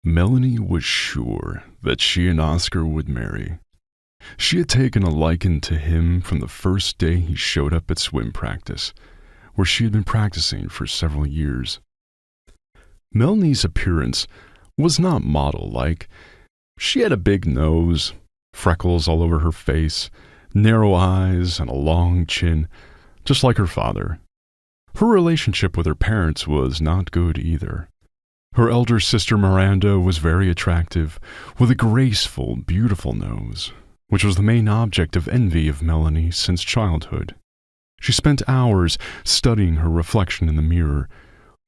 Melanie was sure that she and Oscar would marry. She had taken a liking to him from the first day he showed up at swim practice, where she had been practicing for several years. Melanie's appearance was not model-like. She had a big nose, freckles all over her face, narrow eyes, and a long chin, just like her father. Her relationship with her parents was not good either. Her elder sister Miranda was very attractive, with a graceful, beautiful nose, which was the main object of envy of Melanie since childhood. She spent hours studying her reflection in the mirror,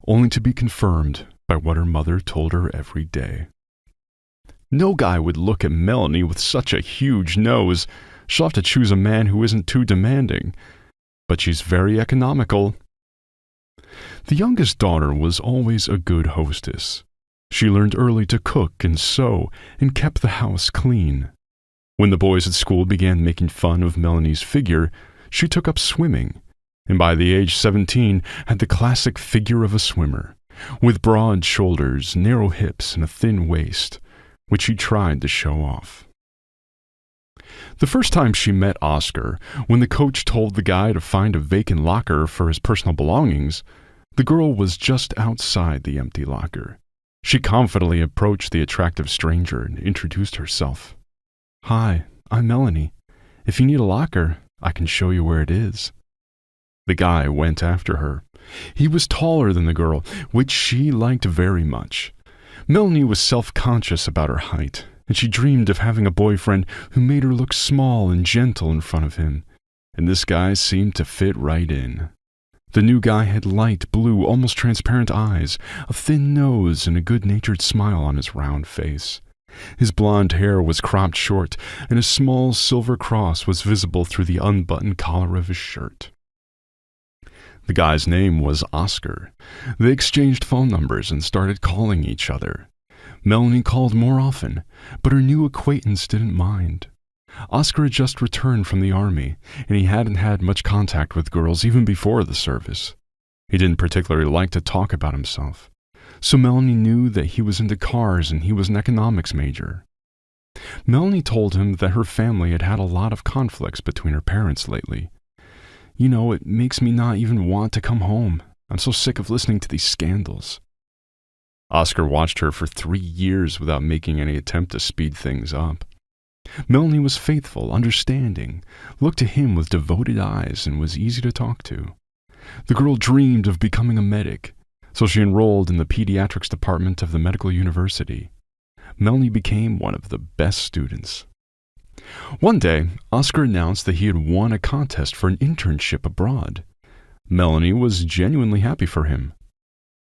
only to be confirmed by what her mother told her every day. No guy would look at Melanie with such a huge nose. She'll have to choose a man who isn't too demanding, but she's very economical. The youngest daughter was always a good hostess. She learned early to cook and sew and kept the house clean. When the boys at school began making fun of Melanie's figure, she took up swimming, and by the age 17 had the classic figure of a swimmer, with broad shoulders, narrow hips, and a thin waist, which she tried to show off. The first time she met Oscar, when the coach told the guy to find a vacant locker for his personal belongings, the girl was just outside the empty locker. She confidently approached the attractive stranger and introduced herself. "Hi, I'm Melanie. If you need a locker, I can show you where it is." The guy went after her. He was taller than the girl, which she liked very much. Melanie was self-conscious about her height, and she dreamed of having a boyfriend who made her look small and gentle in front of him, and this guy seemed to fit right in. The new guy had light blue, almost transparent eyes, a thin nose, and a good-natured smile on his round face. His blonde hair was cropped short, and a small silver cross was visible through the unbuttoned collar of his shirt. The guy's name was Oscar. They exchanged phone numbers and started calling each other. Melanie called more often, but her new acquaintance didn't mind. Oscar had just returned from the army, and he hadn't had much contact with girls even before the service. He didn't particularly like to talk about himself, so Melanie knew that he was into cars and he was an economics major. Melanie told him that her family had had a lot of conflicts between her parents lately. "You know, it makes me not even want to come home. I'm so sick of listening to these scandals." Oscar watched her for 3 years without making any attempt to speed things up. Melanie was faithful, understanding, looked to him with devoted eyes, and was easy to talk to. The girl dreamed of becoming a medic, so she enrolled in the pediatrics department of the medical university. Melanie became one of the best students. One day, Oscar announced that he had won a contest for an internship abroad. Melanie was genuinely happy for him,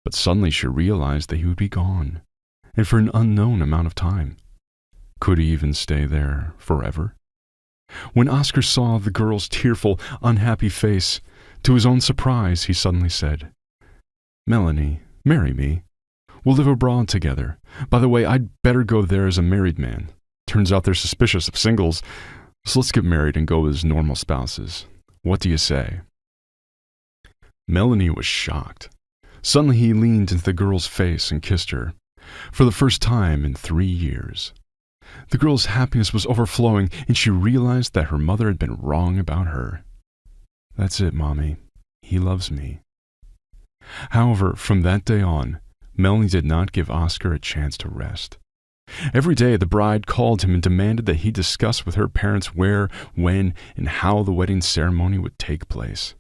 but suddenly she realized that he would be gone, and for an unknown amount of time. Could he even stay there forever? When Oscar saw the girl's tearful, unhappy face, to his own surprise, he suddenly said, "Melanie, marry me. We'll live abroad together. By the way, I'd better go there as a married man. Turns out they're suspicious of singles, so let's get married and go as normal spouses. What do you say?" Melanie was shocked. Suddenly he leaned into the girl's face and kissed her, for the first time in 3 years. The girl's happiness was overflowing, and she realized that her mother had been wrong about her. "That's it, Mommy. He loves me." However, from that day on, Melanie did not give Oscar a chance to rest. Every day the bride called him and demanded that he discuss with her parents where, when, and how the wedding ceremony would take place.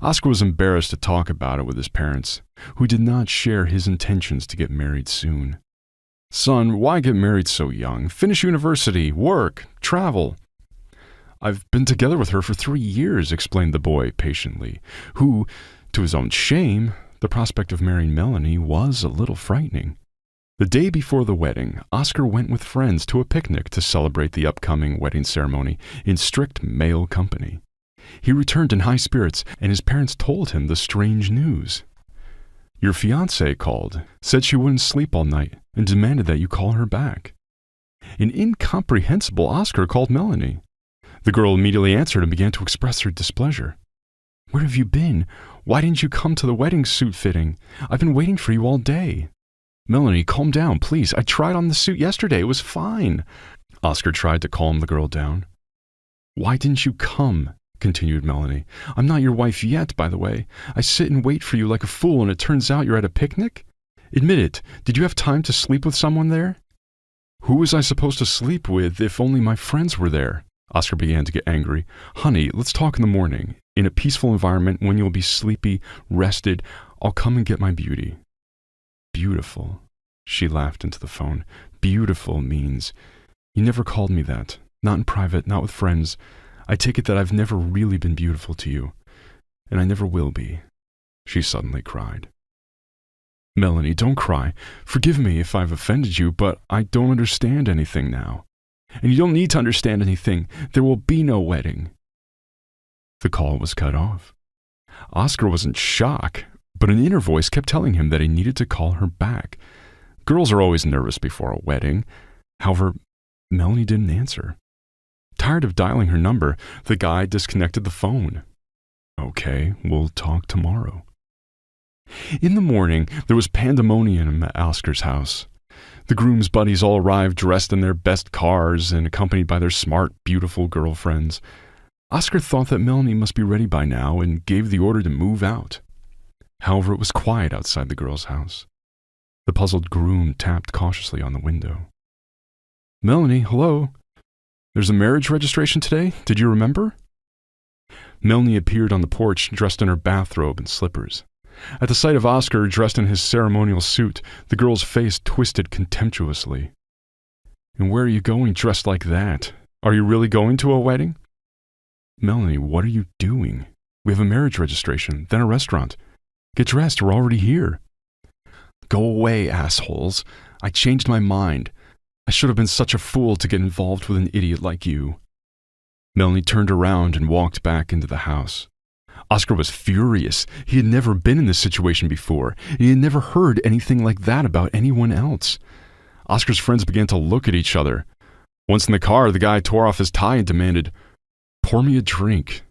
Oscar was embarrassed to talk about it with his parents, who did not share his intentions to get married soon. "Son, why get married so young? Finish university, work, travel." "I've been together with her for 3 years, explained the boy patiently, who, to his own shame, the prospect of marrying Melanie was a little frightening. The day before the wedding, Oscar went with friends to a picnic to celebrate the upcoming wedding ceremony in strict male company. He returned in high spirits, and his parents told him the strange news. "Your fiancée called, said she wouldn't sleep all night, and demanded that you call her back." An incomprehensible Oscar called Melanie. The girl immediately answered and began to express her displeasure. "Where have you been? Why didn't you come to the wedding suit fitting? I've been waiting for you all day." Melanie, calm down, please. I tried on the suit yesterday. It was fine. Oscar tried to calm the girl down. Why didn't you come? Continued Melanie. I'm not your wife yet, by the way. I sit and wait for you like a fool, and it turns out you're at a picnic? Admit it, did you have time to sleep with someone there? Who was I supposed to sleep with if only my friends were there? Oscar began to get angry. Honey, let's talk in the morning. In a peaceful environment, when you'll be sleepy, rested, I'll come and get my beauty. Beautiful. She laughed into the phone. Beautiful means... You never called me that. Not in private, not with friends. I take it that I've never really been beautiful to you. And I never will be. She suddenly cried. Melanie, don't cry. Forgive me if I've offended you, but I don't understand anything now. And you don't need to understand anything. There will be no wedding. The call was cut off. Oscar was in shock, but an inner voice kept telling him that he needed to call her back. Girls are always nervous before a wedding. However, Melanie didn't answer. Tired of dialing her number, the guy disconnected the phone. Okay, we'll talk tomorrow. In the morning, there was pandemonium at Oscar's house. The groom's buddies all arrived dressed in their best cars and accompanied by their smart, beautiful girlfriends. Oscar thought that Melanie must be ready by now and gave the order to move out. However, it was quiet outside the girl's house. The puzzled groom tapped cautiously on the window. Melanie, hello? There's a marriage registration today? Did you remember? Melanie appeared on the porch dressed in her bathrobe and slippers. At the sight of Oscar dressed in his ceremonial suit, the girl's face twisted contemptuously. And where are you going dressed like that? Are you really going to a wedding? Melanie, what are you doing? We have a marriage registration, then a restaurant. Get dressed, we're already here. Go away, assholes. I changed my mind. I should have been such a fool to get involved with an idiot like you. Melanie turned around and walked back into the house. Oscar was furious. He had never been in this situation before, and he had never heard anything like that about anyone else. Oscar's friends began to look at each other. Once in the car, the guy tore off his tie and demanded, "Pour me a drink."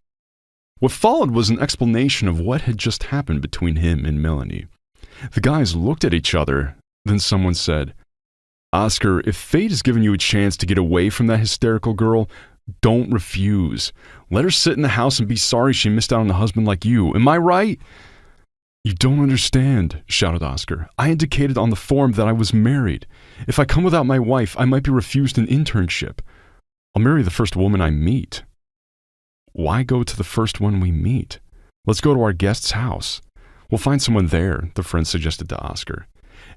What followed was an explanation of what had just happened between him and Melanie. The guys looked at each other, then someone said, Oscar, if fate has given you a chance to get away from that hysterical girl, don't refuse. Let her sit in the house and be sorry she missed out on a husband like you. Am I right? You don't understand, shouted Oscar. I indicated on the form that I was married. If I come without my wife, I might be refused an internship. I'll marry the first woman I meet. Why go to the first one we meet? Let's go to our guest's house. We'll find someone there, the friend suggested to Oscar.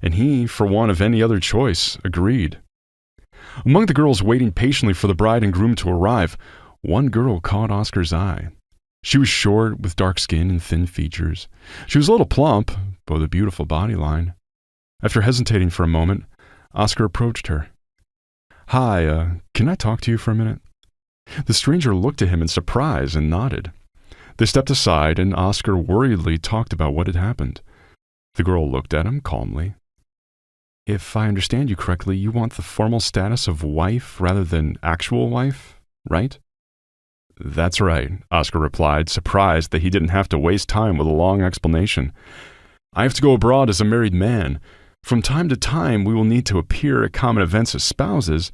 And he, for want of any other choice, agreed. Among the girls waiting patiently for the bride and groom to arrive, one girl caught Oscar's eye. She was short, with dark skin and thin features. She was a little plump, but with a beautiful body line. After hesitating for a moment, Oscar approached her. Hi, can I talk to you for a minute? The stranger looked at him in surprise and nodded. They stepped aside, and Oscar worriedly talked about what had happened. The girl looked at him calmly. If I understand you correctly, you want the formal status of wife rather than actual wife, right? That's right, Oscar replied, surprised that he didn't have to waste time with a long explanation. I have to go abroad as a married man. From time to time, we will need to appear at common events as spouses.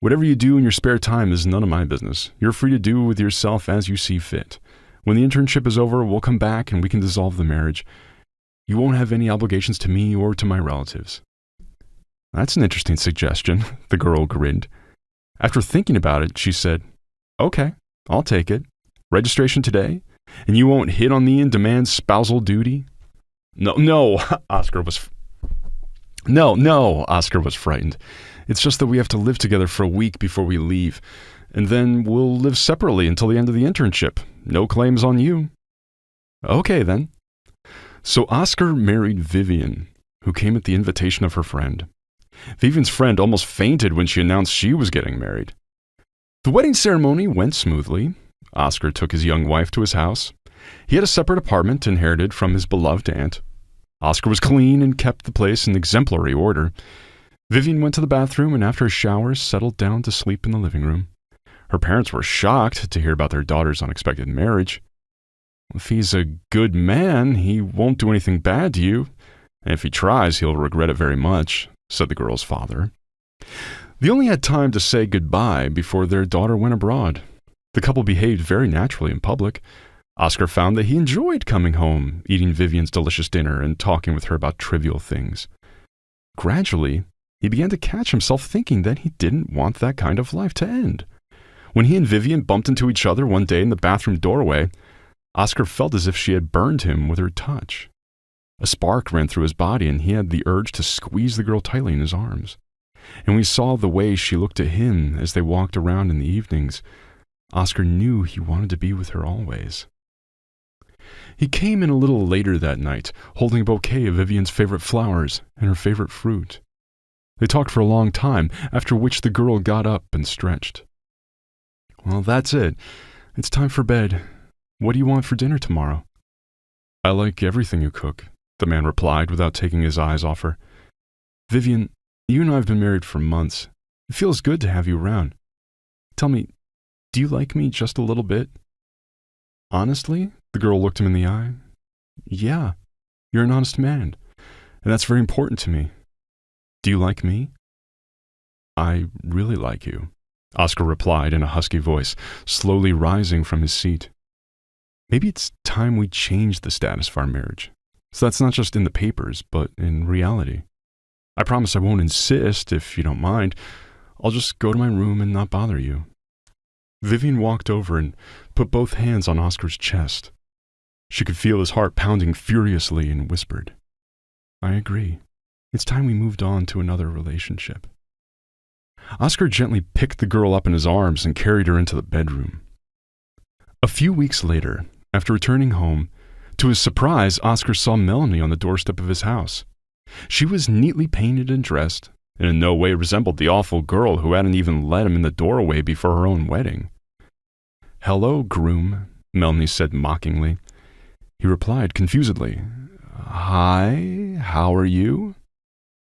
Whatever you do in your spare time is none of my business. You're free to do with yourself as you see fit. When the internship is over, we'll come back and we can dissolve the marriage. You won't have any obligations to me or to my relatives. That's an interesting suggestion, the girl grinned. After thinking about it, she said, Okay, I'll take it. Registration today? And you won't hit on me and demand spousal duty? No, Oscar was frightened. It's just that we have to live together for a week before we leave, and then we'll live separately until the end of the internship. No claims on you. Okay, then. So Oscar married Vivian, who came at the invitation of her friend. Vivian's friend almost fainted when she announced she was getting married. The wedding ceremony went smoothly. Oscar took his young wife to his house. He had a separate apartment inherited from his beloved aunt. Oscar was clean and kept the place in exemplary order. Vivian went to the bathroom and after a shower settled down to sleep in the living room. Her parents were shocked to hear about their daughter's unexpected marriage. If he's a good man, he won't do anything bad to you. And if he tries, he'll regret it very much, said the girl's father. They only had time to say goodbye before their daughter went abroad. The couple behaved very naturally in public. Oscar found that he enjoyed coming home, eating Vivian's delicious dinner, and talking with her about trivial things. Gradually, he began to catch himself thinking that he didn't want that kind of life to end. When he and Vivian bumped into each other one day in the bathroom doorway, Oscar felt as if she had burned him with her touch. A spark ran through his body, and he had the urge to squeeze the girl tightly in his arms. And when he saw the way she looked at him as they walked around in the evenings, Oscar knew he wanted to be with her always. He came in a little later that night, holding a bouquet of Vivian's favorite flowers and her favorite fruit. They talked for a long time, after which the girl got up and stretched. "Well, that's it. It's time for bed. What do you want for dinner tomorrow?" "I like everything you cook," the man replied without taking his eyes off her. "Vivian, you and I have been married for months. It feels good to have you around. Tell me, do you like me just a little bit?" "Honestly?" The girl looked him in the eye. "Yeah, you're an honest man, and that's very important to me. Do you like me?" "I really like you," Oscar replied in a husky voice, slowly rising from his seat. "Maybe it's time we change the status of our marriage, so that's not just in the papers, but in reality. I promise I won't insist, if you don't mind. I'll just go to my room and not bother you." Vivian walked over and put both hands on Oscar's chest. She could feel his heart pounding furiously and whispered, "I agree. It's time we moved on to another relationship." Oscar gently picked the girl up in his arms and carried her into the bedroom. A few weeks later, after returning home, to his surprise, Oscar saw Melanie on the doorstep of his house. She was neatly painted and dressed, and in no way resembled the awful girl who hadn't even let him in the doorway before her own wedding. "Hello, groom," Melanie said mockingly. He replied confusedly, "Hi, how are you?"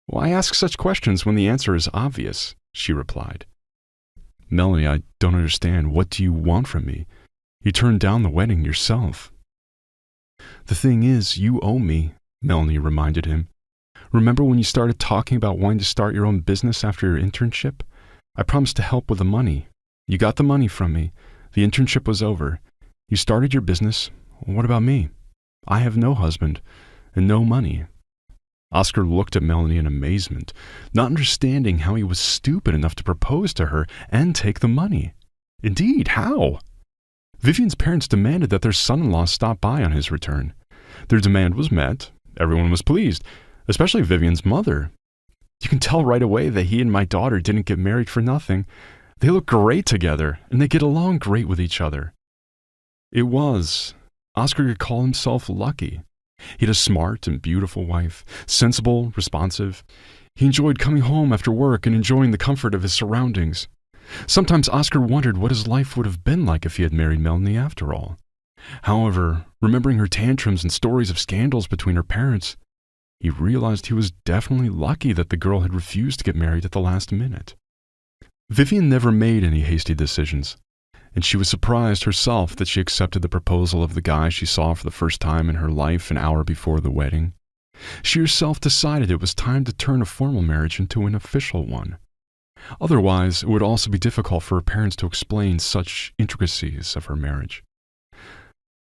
"Why ask such questions when the answer is obvious?" she replied. "Melanie, I don't understand. What do you want from me? You turned down the wedding yourself." "The thing is, you owe me," Melanie reminded him. "Remember when you started talking about wanting to start your own business after your internship? I promised to help with the money. You got the money from me. The internship was over. You started your business. What about me? I have no husband and no money." Oscar looked at Melanie in amazement, not understanding how he was stupid enough to propose to her and take the money. Indeed, how? Vivian's parents demanded that their son-in-law stop by on his return. Their demand was met. Everyone was pleased, especially Vivian's mother. "You can tell right away that he and my daughter didn't get married for nothing. They look great together, and they get along great with each other." It was. Oscar could call himself lucky. He had a smart and beautiful wife, sensible, responsive. He enjoyed coming home after work and enjoying the comfort of his surroundings. Sometimes Oscar wondered what his life would have been like if he had married Melanie after all. However, remembering her tantrums and stories of scandals between her parents, he realized he was definitely lucky that the girl had refused to get married at the last minute. Vivian never made any hasty decisions, and she was surprised herself that she accepted the proposal of the guy she saw for the first time in her life an hour before the wedding. She herself decided it was time to turn a formal marriage into an official one. Otherwise, it would also be difficult for her parents to explain such intricacies of her marriage.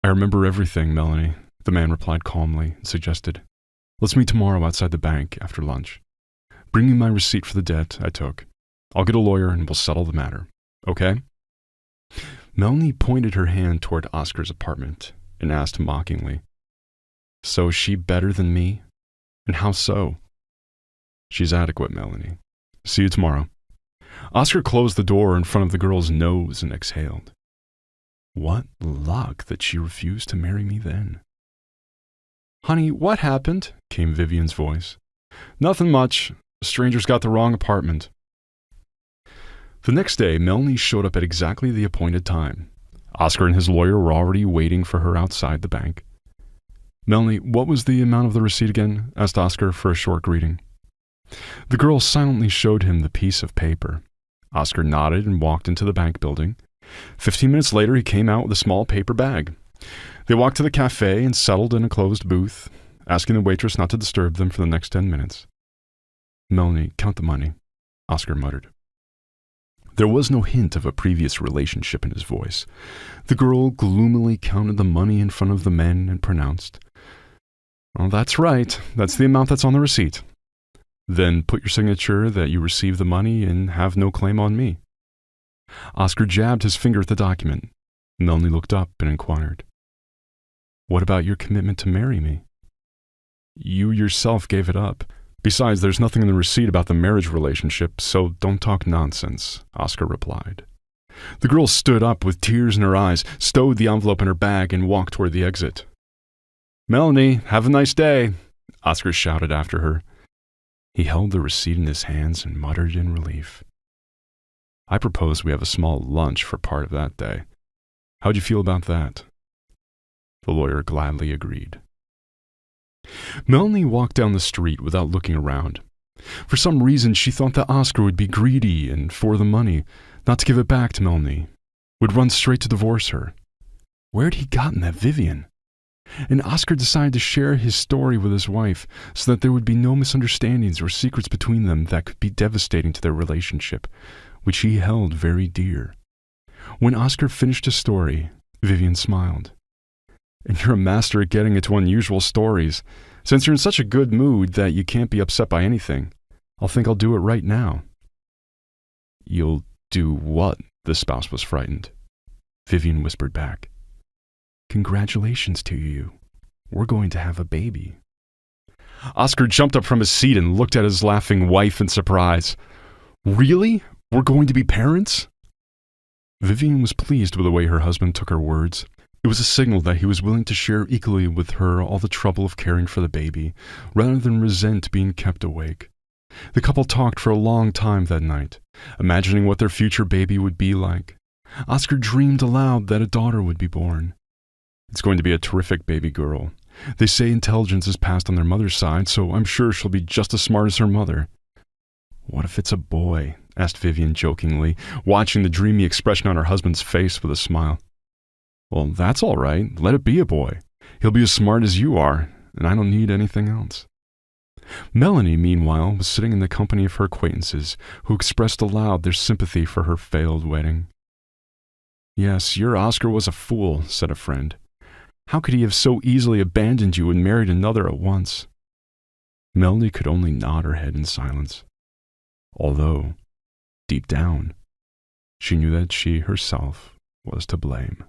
"I remember everything, Melanie," the man replied calmly and suggested, "Let's meet tomorrow outside the bank after lunch. Bring me my receipt for the debt I took. I'll get a lawyer and we'll settle the matter. Okay?" Melanie pointed her hand toward Oscar's apartment and asked mockingly, "So is she better than me? And how so?" "She's adequate, Melanie. See you tomorrow." Oscar closed the door in front of the girl's nose and exhaled. What luck that she refused to marry me then. "Honey, what happened?" came Vivian's voice. "Nothing much. Strangers got the wrong apartment." The next day, Melanie showed up at exactly the appointed time. Oscar and his lawyer were already waiting for her outside the bank. "Melanie, what was the amount of the receipt again?" asked Oscar for a short greeting. The girl silently showed him the piece of paper. Oscar nodded and walked into the bank building. 15 minutes later, he came out with a small paper bag. They walked to the cafe and settled in a closed booth. asking the waitress not to disturb them for the next 10 minutes. "Melanie, count the money," Oscar muttered. There was no hint of a previous relationship in his voice. The girl gloomily counted the money in front of the men and pronounced, "Well, that's right. That's the amount that's on the receipt. Then put your signature that you received the money and have no claim on me." Oscar jabbed his finger at the document. Melanie looked up and inquired, "What about your commitment to marry me?" "You yourself gave it up. Besides, there's nothing in the receipt about the marriage relationship, so don't talk nonsense," Oscar replied. The girl stood up with tears in her eyes, stowed the envelope in her bag, and walked toward the exit. "Melanie, have a nice day," Oscar shouted after her. He held the receipt in his hands and muttered in relief. "I propose we have a small lunch for part of that day. How'd you feel about that?" The lawyer gladly agreed. Melanie walked down the street without looking around. For some reason, she thought that Oscar would be greedy and for the money, not to give it back to Melanie, would run straight to divorce her. Where had he gotten that Vivian? And Oscar decided to share his story with his wife so that there would be no misunderstandings or secrets between them that could be devastating to their relationship, which he held very dear. When Oscar finished his story, Vivian smiled. "And you're a master at getting into unusual stories. Since you're in such a good mood that you can't be upset by anything, I'll do it right now." "You'll do what?" The spouse was frightened. Vivian whispered back, "Congratulations to you. We're going to have a baby." Oscar jumped up from his seat and looked at his laughing wife in surprise. "Really? We're going to be parents?" Vivian was pleased with the way her husband took her words. It was a signal that he was willing to share equally with her all the trouble of caring for the baby, rather than resent being kept awake. The couple talked for a long time that night, imagining what their future baby would be like. Oscar dreamed aloud that a daughter would be born. "It's going to be a terrific baby girl. They say intelligence is passed on their mother's side, so I'm sure she'll be just as smart as her mother." "What if it's a boy?" asked Vivian jokingly, watching the dreamy expression on her husband's face with a smile. "Well, that's all right. Let it be a boy. He'll be as smart as you are, and I don't need anything else." Melanie, meanwhile, was sitting in the company of her acquaintances, who expressed aloud their sympathy for her failed wedding. "Yes, your Oscar was a fool," said a friend. "How could he have so easily abandoned you and married another at once?" Melanie could only nod her head in silence, although, deep down, she knew that she herself was to blame.